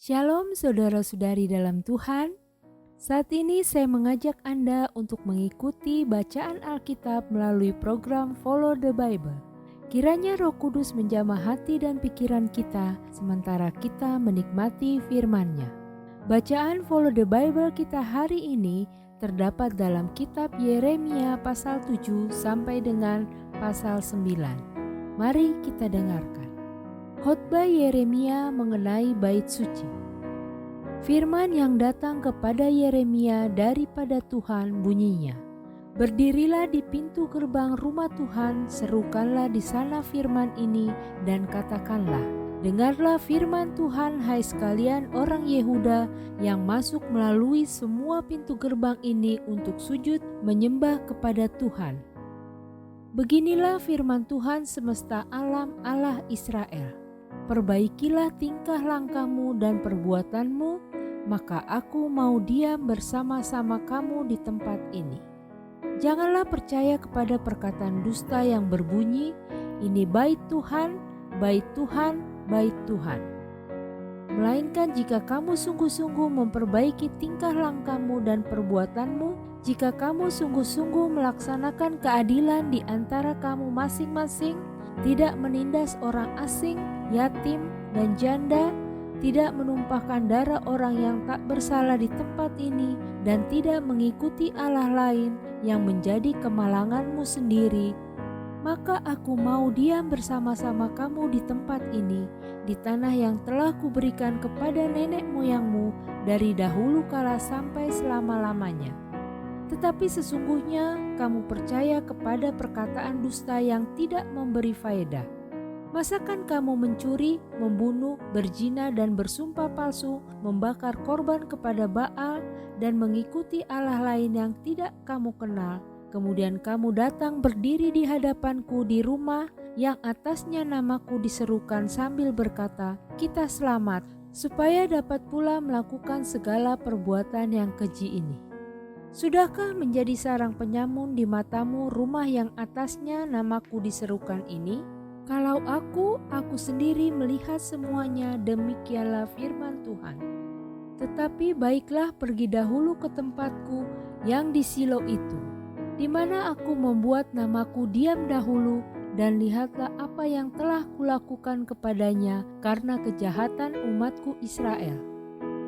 Shalom saudara-saudari dalam Tuhan. Saat ini saya mengajak Anda untuk mengikuti bacaan Alkitab melalui program Follow the Bible. Kiranya Roh Kudus menjamah hati dan pikiran kita sementara kita menikmati firman-Nya. Bacaan Follow the Bible kita hari ini terdapat dalam kitab Yeremia pasal 7 sampai dengan pasal 9. Mari kita dengarkan. Khotbah Yeremia mengenai bait suci. Firman yang datang kepada Yeremia daripada Tuhan bunyinya, "Berdirilah di pintu gerbang rumah Tuhan, serukanlah di sana firman ini dan katakanlah, dengarlah firman Tuhan hai sekalian orang Yehuda yang masuk melalui semua pintu gerbang ini untuk sujud menyembah kepada Tuhan. Beginilah firman Tuhan semesta alam Allah Israel. Perbaikilah tingkah langkahmu dan perbuatanmu, maka aku mau diam bersama-sama kamu di tempat ini. Janganlah percaya kepada perkataan dusta yang berbunyi, ini bait Tuhan, bait Tuhan, bait Tuhan. Melainkan jika kamu sungguh-sungguh memperbaiki tingkah langkahmu dan perbuatanmu, jika kamu sungguh-sungguh melaksanakan keadilan di antara kamu masing-masing, tidak menindas orang asing, yatim, dan janda, tidak menumpahkan darah orang yang tak bersalah di tempat ini, dan tidak mengikuti Allah lain yang menjadi kemalanganmu sendiri, maka aku mau diam bersama-sama kamu di tempat ini, di tanah yang telah kuberikan kepada nenek moyangmu dari dahulu kala sampai selama-lamanya. Tetapi sesungguhnya kamu percaya kepada perkataan dusta yang tidak memberi faedah. Masakan kamu mencuri, membunuh, berzina dan bersumpah palsu, membakar korban kepada Baal dan mengikuti Allah lain yang tidak kamu kenal. Kemudian kamu datang berdiri di hadapanku di rumah yang atasnya namaku diserukan sambil berkata, kita selamat, supaya dapat pula melakukan segala perbuatan yang keji ini. Sudahkah menjadi sarang penyamun di matamu rumah yang atasnya namaku diserukan ini? Kalau aku sendiri melihat semuanya, demikianlah firman Tuhan. Tetapi baiklah pergi dahulu ke tempatku yang di Silo itu, di mana aku membuat namaku diam dahulu, dan lihatlah apa yang telah kulakukan kepadanya karena kejahatan umatku Israel.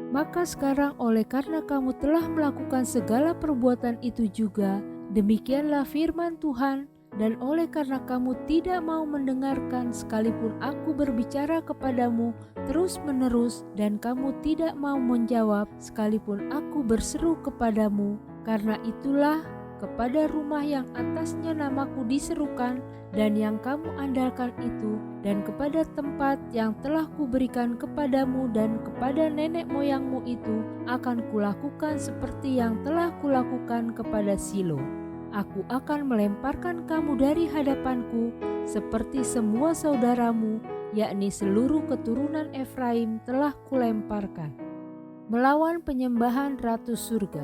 Maka sekarang oleh karena kamu telah melakukan segala perbuatan itu juga, demikianlah firman Tuhan, dan oleh karena kamu tidak mau mendengarkan sekalipun aku berbicara kepadamu terus-menerus, dan kamu tidak mau menjawab sekalipun aku berseru kepadamu, karena itulah kepada rumah yang atasnya namaku diserukan dan yang kamu andalkan itu, dan kepada tempat yang telah kuberikan kepadamu dan kepada nenek moyangmu itu, akan kulakukan seperti yang telah kulakukan kepada Silo. Aku akan melemparkan kamu dari hadapanku seperti semua saudaramu, yakni seluruh keturunan Efraim telah kulemparkan. Melawan penyembahan Ratu Surga.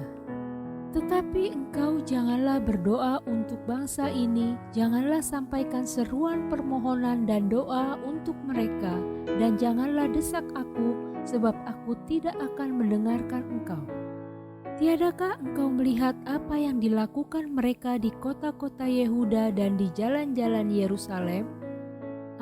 Tetapi engkau janganlah berdoa untuk bangsa ini, janganlah sampaikan seruan permohonan dan doa untuk mereka, dan janganlah desak aku, sebab aku tidak akan mendengarkan engkau. Tiadakah engkau melihat apa yang dilakukan mereka di kota-kota Yehuda dan di jalan-jalan Yerusalem?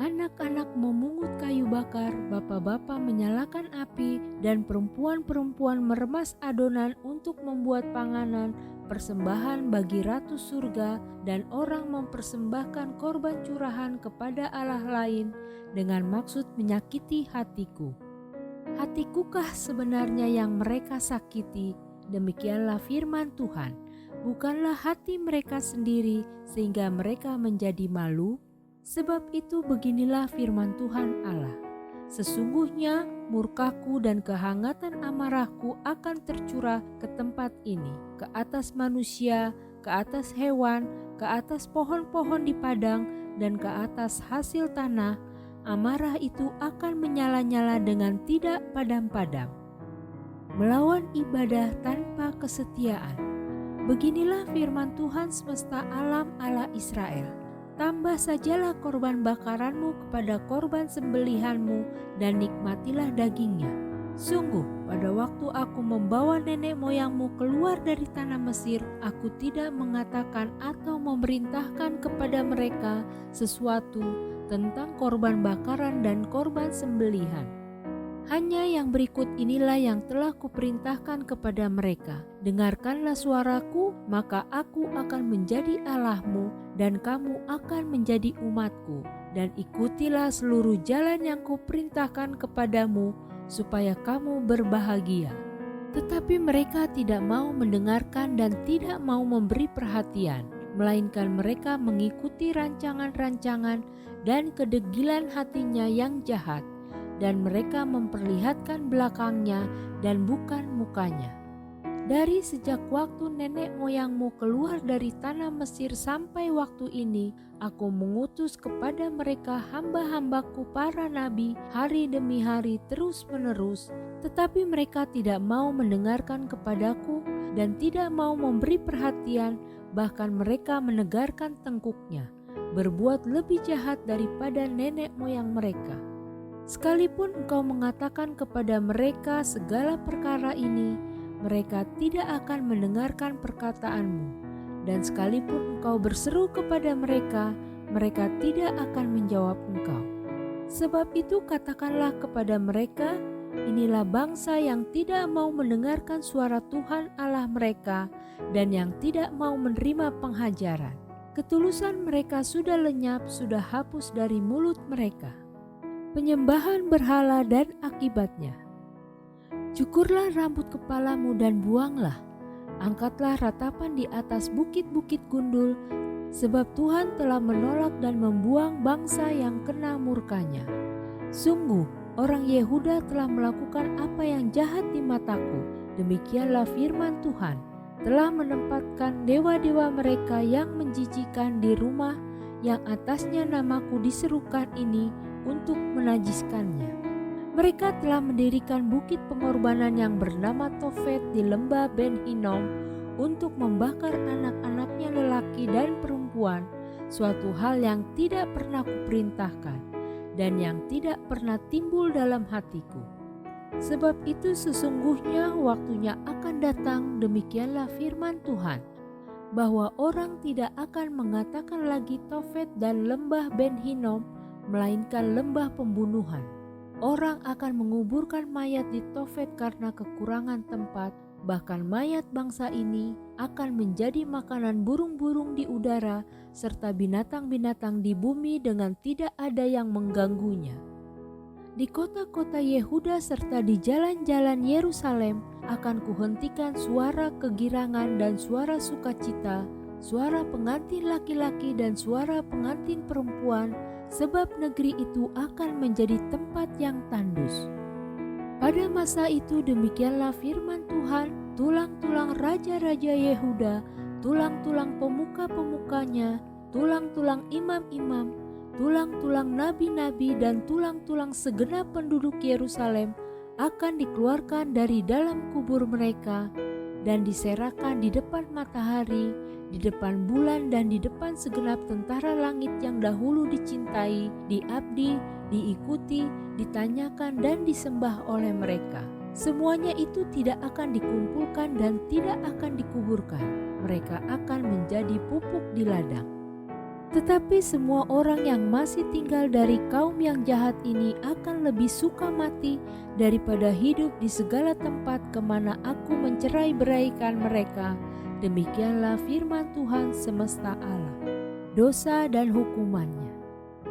Anak-anak memungut kayu bakar, bapak-bapak menyalakan api, dan perempuan-perempuan meremas adonan untuk membuat panganan, persembahan bagi Ratu Surga, dan orang mempersembahkan korban curahan kepada Allah lain dengan maksud menyakiti hatiku. Hatikukah sebenarnya yang mereka sakiti? Demikianlah firman Tuhan. Bukanlah hati mereka sendiri sehingga mereka menjadi malu? Sebab itu beginilah firman Tuhan Allah. Sesungguhnya murkaku dan kehangatan amarahku akan tercurah ke tempat ini, ke atas manusia, ke atas hewan, ke atas pohon-pohon di padang, dan ke atas hasil tanah. Amarah itu akan menyala-nyala dengan tidak padam-padam. Melawan ibadah tanpa kesetiaan. Beginilah firman Tuhan semesta alam Allah Israel. Tambah sajalah korban bakaranmu kepada korban sembelihanmu dan nikmatilah dagingnya. Sungguh, pada waktu aku membawa nenek moyangmu keluar dari tanah Mesir, aku tidak mengatakan atau memerintahkan kepada mereka sesuatu tentang korban bakaran dan korban sembelihan. Hanya yang berikut inilah yang telah kuperintahkan kepada mereka. Dengarkanlah suaraku, maka aku akan menjadi Allahmu dan kamu akan menjadi umatku. Dan ikutilah seluruh jalan yang kuperintahkan kepadamu supaya kamu berbahagia. Tetapi mereka tidak mau mendengarkan dan tidak mau memberi perhatian, melainkan mereka mengikuti rancangan-rancangan dan kedegilan hatinya yang jahat. Dan mereka memperlihatkan belakangnya dan bukan mukanya. Dari sejak waktu nenek moyangmu keluar dari tanah Mesir sampai waktu ini, aku mengutus kepada mereka hamba-hambaku para nabi hari demi hari terus menerus, tetapi mereka tidak mau mendengarkan kepadaku dan tidak mau memberi perhatian, bahkan mereka menegarkan tengkuknya, berbuat lebih jahat daripada nenek moyang mereka. Sekalipun engkau mengatakan kepada mereka segala perkara ini, mereka tidak akan mendengarkan perkataanmu. Dan sekalipun engkau berseru kepada mereka, mereka tidak akan menjawab engkau. Sebab itu katakanlah kepada mereka, inilah bangsa yang tidak mau mendengarkan suara Tuhan Allah mereka dan yang tidak mau menerima penghajaran. Ketulusan mereka sudah lenyap, sudah hapus dari mulut mereka. Penyembahan berhala dan akibatnya. Cukurlah rambut kepalamu dan buanglah. Angkatlah ratapan di atas bukit-bukit gundul, sebab Tuhan telah menolak dan membuang bangsa yang kena murkanya. Sungguh, orang Yehuda telah melakukan apa yang jahat di mataku. Demikianlah firman Tuhan, telah menempatkan dewa-dewa mereka yang menjijikan di rumah yang atasnya namaku diserukan ini untuk menajiskannya. Mereka telah mendirikan bukit pengorbanan yang bernama Tofet di lembah Ben Hinnom untuk membakar anak-anaknya lelaki dan perempuan, suatu hal yang tidak pernah kuperintahkan dan yang tidak pernah timbul dalam hatiku. Sebab itu sesungguhnya waktunya akan datang, demikianlah firman Tuhan, bahwa orang tidak akan mengatakan lagi Tofet dan lembah Ben Hinnom, melainkan lembah pembunuhan. Orang akan menguburkan mayat di Tofet karena kekurangan tempat, bahkan mayat bangsa ini akan menjadi makanan burung-burung di udara serta binatang-binatang di bumi dengan tidak ada yang mengganggunya. Di kota-kota Yehuda serta di jalan-jalan Yerusalem akan kuhentikan suara kegirangan dan suara sukacita, suara pengantin laki-laki dan suara pengantin perempuan, sebab negeri itu akan menjadi tempat yang tandus. Pada masa itu demikianlah firman Tuhan, tulang-tulang raja-raja Yehuda, tulang-tulang pemuka-pemukanya, tulang-tulang imam-imam, tulang-tulang nabi-nabi dan tulang-tulang segenap penduduk Yerusalem akan dikeluarkan dari dalam kubur mereka dan diserahkan di depan matahari, di depan bulan dan di depan segenap tentara langit yang dahulu dicintai, diabdi, diikuti, ditanyakan dan disembah oleh mereka. Semuanya itu tidak akan dikumpulkan dan tidak akan dikuburkan. Mereka akan menjadi pupuk di ladang. Tetapi semua orang yang masih tinggal dari kaum yang jahat ini akan lebih suka mati daripada hidup di segala tempat kemana aku mencerai-beraikan mereka. Demikianlah firman Tuhan semesta Allah. Dosa dan hukumannya.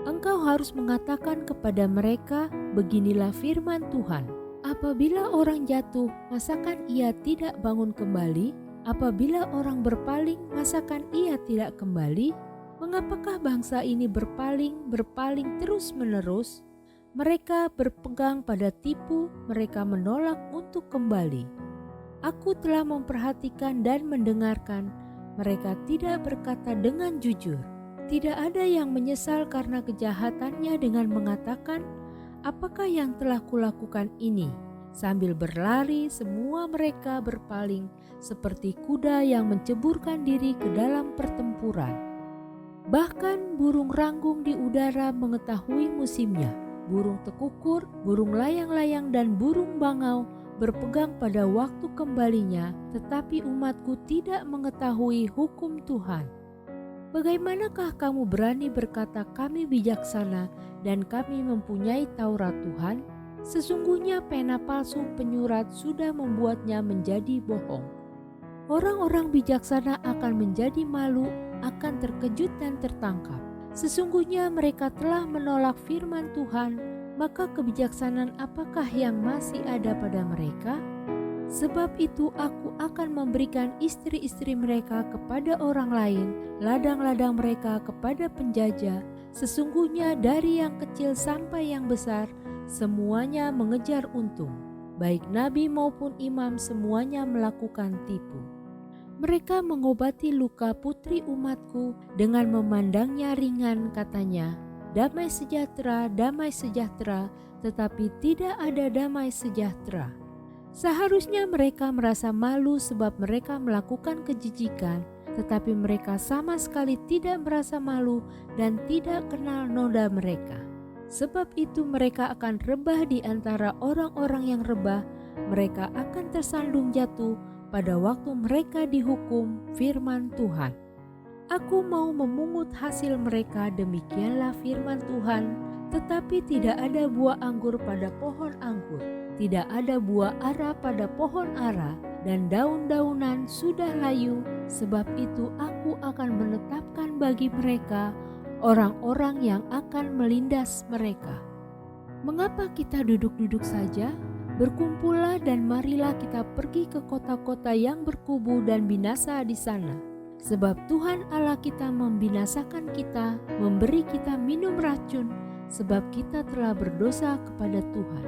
Engkau harus mengatakan kepada mereka, beginilah firman Tuhan. Apabila orang jatuh, masakan ia tidak bangun kembali? Apabila orang berpaling, masakan ia tidak kembali? Mengapakah bangsa ini berpaling terus-menerus? Mereka berpegang pada tipu, mereka menolak untuk kembali. Aku telah memperhatikan dan mendengarkan, mereka tidak berkata dengan jujur. Tidak ada yang menyesal karena kejahatannya dengan mengatakan, apakah yang telah kulakukan ini? Sambil berlari semua mereka berpaling seperti kuda yang menceburkan diri ke dalam pertempuran. Bahkan burung ranggung di udara mengetahui musimnya. burung tekukur, burung layang-layang dan burung bangau berpegang pada waktu kembalinya, tetapi umatku tidak mengetahui hukum Tuhan. Bagaimanakah kamu berani berkata kami bijaksana dan kami mempunyai Taurat Tuhan? Sesungguhnya pena palsu penyurat sudah membuatnya menjadi bohong. Orang-orang bijaksana akan menjadi malu, akan terkejut dan tertangkap. Sesungguhnya mereka telah menolak firman Tuhan, maka kebijaksanaan apakah yang masih ada pada mereka? Sebab itu aku akan memberikan istri-istri mereka kepada orang lain, ladang-ladang mereka kepada penjajah. Sesungguhnya dari yang kecil sampai yang besar, semuanya mengejar untung. Baik nabi maupun imam semuanya melakukan tipu. Mereka mengobati luka putri umatku dengan memandangnya ringan, katanya, damai sejahtera, tetapi tidak ada damai sejahtera. Seharusnya mereka merasa malu sebab mereka melakukan kejijikan, tetapi mereka sama sekali tidak merasa malu dan tidak kenal noda mereka. Sebab itu mereka akan rebah di antara orang-orang yang rebah, mereka akan tersandung jatuh pada waktu mereka dihukum firman Tuhan. Aku mau memungut hasil mereka, demikianlah firman Tuhan, tetapi tidak ada buah anggur pada pohon anggur, tidak ada buah ara pada pohon ara, dan daun-daunan sudah layu. Sebab itu aku akan menetapkan bagi mereka orang-orang yang akan melindas mereka. Mengapa kita duduk-duduk saja? Berkumpullah dan marilah kita pergi ke kota-kota yang berkubu dan binasa di sana. Sebab Tuhan Allah kita membinasakan kita, memberi kita minum racun, sebab kita telah berdosa kepada Tuhan.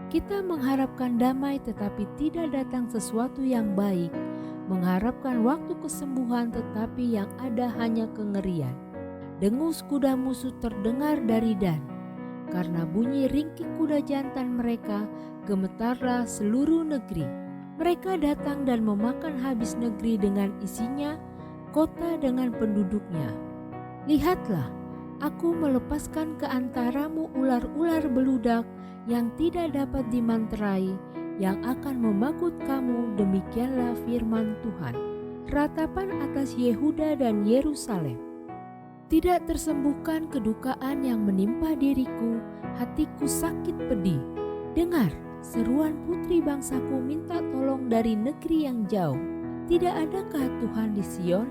Kita mengharapkan damai tetapi tidak datang sesuatu yang baik, mengharapkan waktu kesembuhan tetapi yang ada hanya kengerian. Dengus kuda musuh terdengar dari Dan, karena bunyi ringkik kuda jantan mereka, gemetarlah seluruh negeri. Mereka datang dan memakan habis negeri dengan isinya, kota dengan penduduknya. Lihatlah, aku melepaskan ke antaramu ular-ular beludak yang tidak dapat dimanterai, yang akan memakut kamu, demikianlah firman Tuhan. Ratapan atas Yehuda dan Yerusalem. Tidak tersembuhkan kedukaan yang menimpa diriku, hatiku sakit pedih. Dengar, seruan putri bangsaku minta tolong dari negeri yang jauh. Tidak adakah Tuhan di Sion?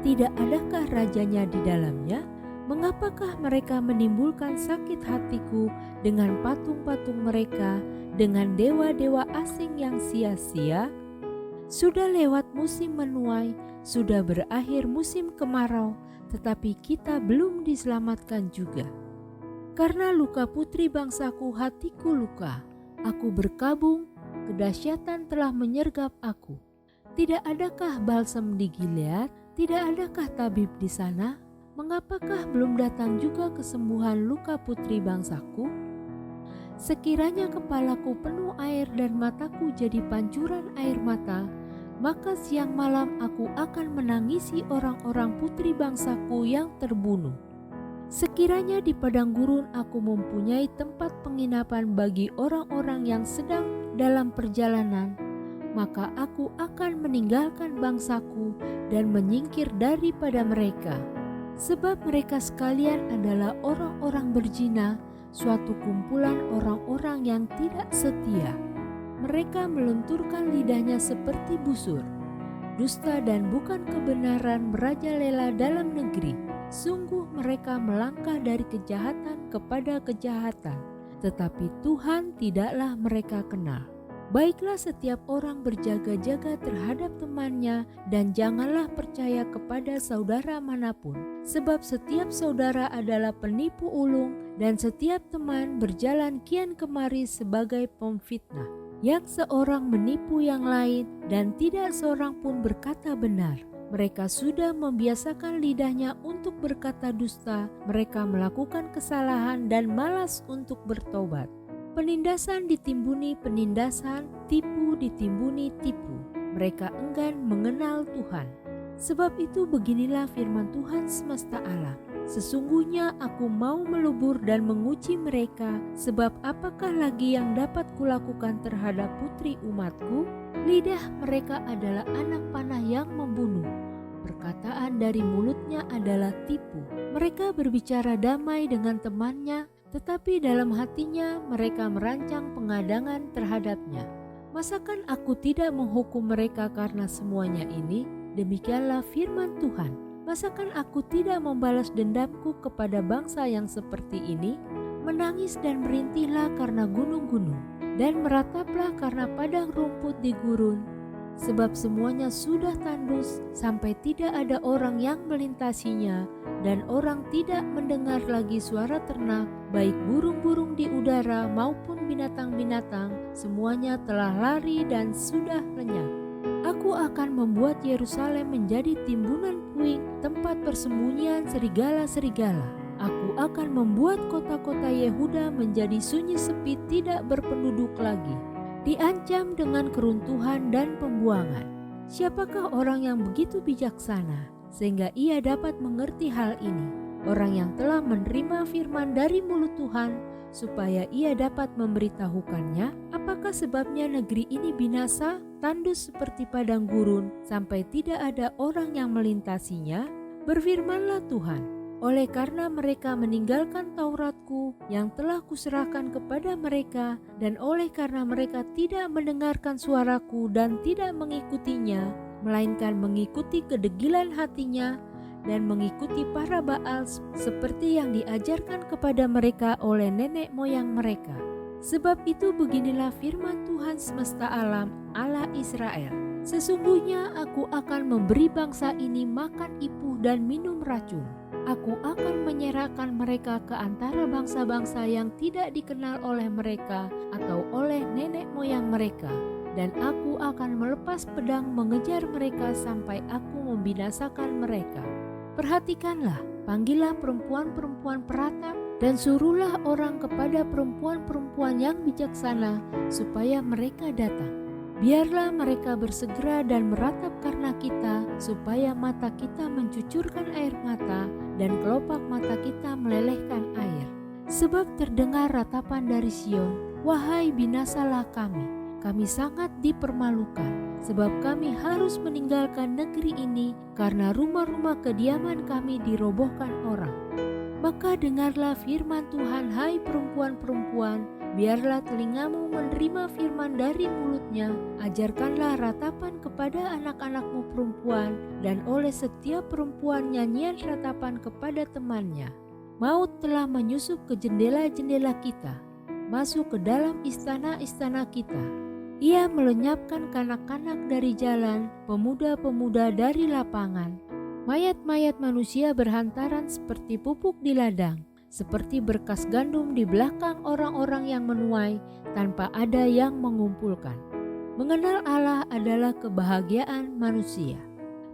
Tidak adakah rajanya di dalamnya? Mengapakah mereka menimbulkan sakit hatiku dengan patung-patung mereka, dengan dewa-dewa asing yang sia-sia? Sudah lewat musim menuai, sudah berakhir musim kemarau, tetapi kita belum diselamatkan juga. Karena luka putri bangsaku, hatiku luka. Aku berkabung, kedahsyatan telah menyergap aku. Tidak adakah balsam di Gilead? Tidak adakah tabib di sana? Mengapakah belum datang juga kesembuhan luka putri bangsaku? Sekiranya kepalaku penuh air dan mataku jadi pancuran air mata, maka siang malam aku akan menangisi orang-orang putri bangsaku yang terbunuh. Sekiranya di padang gurun aku mempunyai tempat penginapan bagi orang-orang yang sedang dalam perjalanan, maka aku akan meninggalkan bangsaku dan menyingkir daripada mereka. Sebab mereka sekalian adalah orang-orang berzina, suatu kumpulan orang-orang yang tidak setia. Mereka melunturkan lidahnya seperti busur. Dusta dan bukan kebenaran merajalela dalam negeri. Sungguh mereka melangkah dari kejahatan kepada kejahatan, tetapi Tuhan tidaklah mereka kenal. Baiklah setiap orang berjaga-jaga terhadap temannya, dan janganlah percaya kepada saudara manapun. Sebab setiap saudara adalah penipu ulung, dan setiap teman berjalan kian kemari sebagai pemfitnah. Yang seorang menipu yang lain, dan tidak seorang pun berkata benar. Mereka sudah membiasakan lidahnya untuk berkata dusta, mereka melakukan kesalahan dan malas untuk bertobat. Penindasan ditimbuni penindasan, tipu ditimbuni tipu. Mereka enggan mengenal Tuhan. Sebab itu beginilah firman Tuhan semesta alam. Sesungguhnya aku mau melebur dan menguji mereka, sebab apakah lagi yang dapat kulakukan terhadap putri umatku? Lidah mereka adalah anak panah yang membunuh. Perkataan dari mulutnya adalah tipu. Mereka berbicara damai dengan temannya, tetapi dalam hatinya mereka merancang pengadangan terhadapnya. Masakan aku tidak menghukum mereka karena semuanya ini? Demikianlah firman Tuhan. Masakan aku tidak membalas dendamku kepada bangsa yang seperti ini? Menangis dan merintihlah karena gunung-gunung, dan merataplah karena padang rumput di gurun. Sebab semuanya sudah tandus sampai tidak ada orang yang melintasinya, dan orang tidak mendengar lagi suara ternak, baik burung-burung di udara maupun binatang-binatang, semuanya telah lari dan sudah lenyap. Aku akan membuat Yerusalem menjadi timbunan puing, tempat persembunyian serigala-serigala. Aku akan membuat kota-kota Yehuda menjadi sunyi sepi, tidak berpenduduk lagi, diancam dengan keruntuhan dan pembuangan. Siapakah orang yang begitu bijaksana sehingga ia dapat mengerti hal ini? Orang yang telah menerima firman dari mulut Tuhan supaya ia dapat memberitahukannya. Apakah sebabnya negeri ini binasa, tandus seperti padang gurun, sampai tidak ada orang yang melintasinya? Berfirmanlah Tuhan, oleh karena mereka meninggalkan Tauratku yang telah kuserahkan kepada mereka, dan oleh karena mereka tidak mendengarkan suaraku dan tidak mengikutinya, melainkan mengikuti kedegilan hatinya dan mengikuti para Baal seperti yang diajarkan kepada mereka oleh nenek moyang mereka. Sebab itu beginilah firman Tuhan semesta alam, Allah Israel. Sesungguhnya aku akan memberi bangsa ini makan ipuh dan minum racun. Aku akan menyerahkan mereka ke antara bangsa-bangsa yang tidak dikenal oleh mereka atau oleh nenek moyang mereka. Dan aku akan melepas pedang mengejar mereka sampai aku membinasakan mereka. Perhatikanlah, panggillah perempuan-perempuan peratap dan suruhlah orang kepada perempuan-perempuan yang bijaksana supaya mereka datang. Biarlah mereka bersegera dan meratap karena kita, supaya mata kita mencucurkan air mata dan kelopak mata kita melelehkan air. Sebab terdengar ratapan dari Sion, wahai binasalah kami sangat dipermalukan, sebab kami harus meninggalkan negeri ini karena rumah-rumah kediaman kami dirobohkan orang. Maka dengarlah firman Tuhan, hai perempuan-perempuan, biarlah telingamu menerima firman dari mulutnya, ajarkanlah ratapan kepada anak-anakmu perempuan, dan oleh setiap perempuan nyanyian ratapan kepada temannya. Maut telah menyusup ke jendela-jendela kita, masuk ke dalam istana-istana kita. Ia melenyapkan kanak-kanak dari jalan, pemuda-pemuda dari lapangan. Mayat-mayat manusia berhantaran seperti pupuk di ladang, seperti berkas gandum di belakang orang-orang yang menuai, tanpa ada yang mengumpulkan. Mengenal Allah adalah kebahagiaan manusia.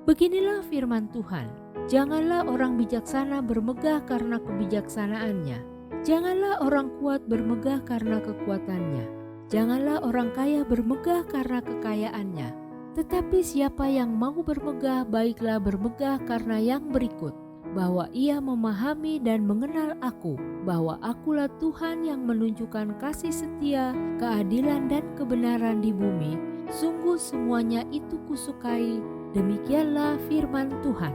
Beginilah firman Tuhan, janganlah orang bijaksana bermegah karena kebijaksanaannya. Janganlah orang kuat bermegah karena kekuatannya. Janganlah orang kaya bermegah karena kekayaannya. Tetapi siapa yang mau bermegah, baiklah bermegah karena yang berikut, bahwa ia memahami dan mengenal aku, bahwa akulah Tuhan yang menunjukkan kasih setia, keadilan dan kebenaran di bumi. Sungguh semuanya itu kusukai. Demikianlah firman Tuhan.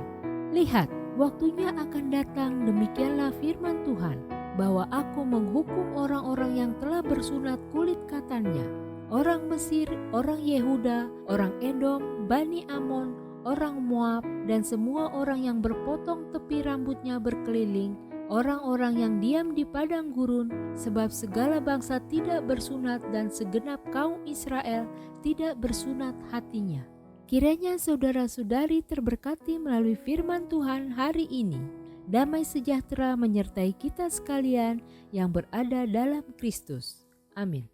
Lihat, waktunya akan datang, demikianlah firman Tuhan, bahwa aku menghukum orang-orang yang telah bersunat kulit katannya, orang Mesir, orang Yehuda, orang Edom, Bani Amon, orang Moab, dan semua orang yang berpotong tepi rambutnya berkeliling, orang-orang yang diam di padang gurun, sebab segala bangsa tidak bersunat dan segenap kaum Israel tidak bersunat hatinya. Kiranya saudara-saudari terberkati melalui firman Tuhan hari ini. Damai sejahtera menyertai kita sekalian yang berada dalam Kristus. Amin.